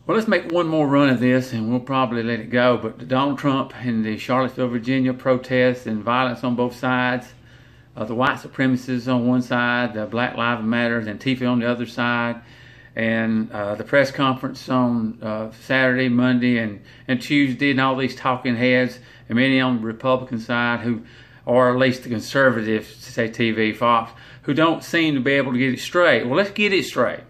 Well, let's make one more run of this and we'll probably let it go. But Donald Trump and the Charlottesville, Virginia protests and violence on both sides, the white supremacists on one side, the Black Lives Matter and Antifa on the other side, and the press conference on Saturday, Monday, and Tuesday, and all these talking heads, and many on the Republican side who, or at least the conservative, say TV, Fox, who don't seem to be able to get it straight. Well, let's get it straight.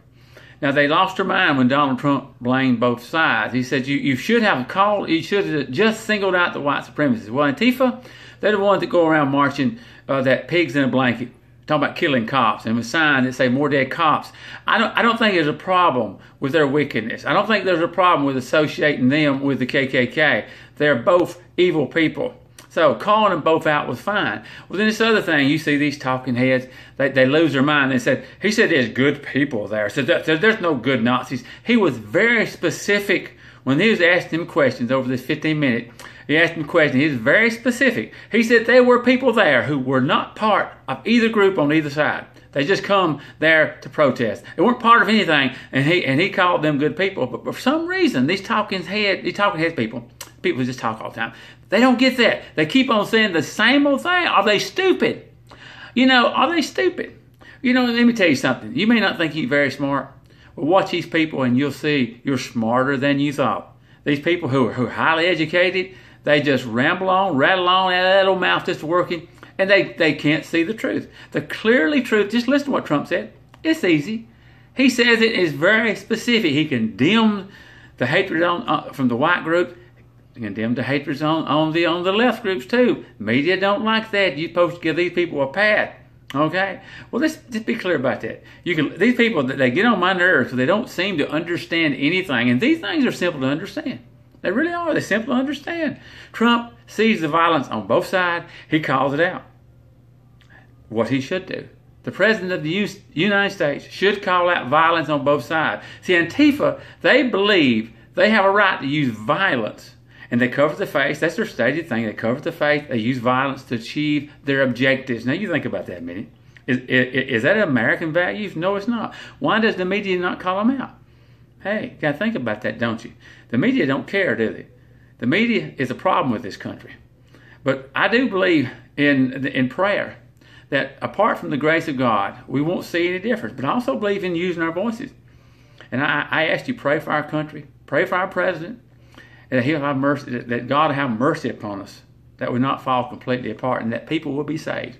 Now, they lost their mind when Donald Trump blamed both sides. He said, you should have you should have just singled out the white supremacists. Well, Antifa, they're the ones that go around marching that pigs in a blanket, talking about killing cops, and with signs that say more dead cops. I don't think there's a problem with their wickedness. I don't think there's a problem with associating them with the KKK. They're both evil people. So calling them both out was fine. Well, then this other thing, you see these talking heads, they lose their mind. He said there's good people there. So there's no good Nazis. He was very specific when he was asking him questions over this 15-minute. He asked him questions. He was very specific. He said there were people there who were not part of either group on either side. They just come there to protest. They weren't part of anything, and he called them good people. But for some reason, these talking heads people who just talk all the time, they don't get that. They keep on saying the same old thing. Are they stupid? Are they stupid? Let me tell you something. You may not think you're very smart. Well, watch these people and you'll see you're smarter than you thought. These people who are highly educated, they just ramble on, rattle on, and that little mouth just working, and they can't see the truth. The clearly truth, just listen to what Trump said. It's easy. He says it is very specific. He condemned the hatred from the white group. Condemn the hatreds on the left groups too. Media don't like that. You're supposed to give these people a pat. Okay? Well, let's just be clear about that. These people, they get on my nerves because they don't seem to understand anything. And these things are simple to understand. They really are. They're simple to understand. Trump sees the violence on both sides. He calls it out. What he should do. The President of the United States should call out violence on both sides. See, Antifa, they believe they have a right to use violence. And they cover the face. That's their stated thing. They cover the face. They use violence to achieve their objectives. Now, you think about that a minute. Is that American values? No, it's not. Why does the media not call them out? Hey, you got to think about that, don't you? The media don't care, do they? The media is a problem with this country. But I do believe in prayer that apart from the grace of God, we won't see any difference. But I also believe in using our voices. And I ask you, pray for our country. Pray for our president. That He'll have mercy, that God will have mercy upon us, that we not fall completely apart, and that people will be saved.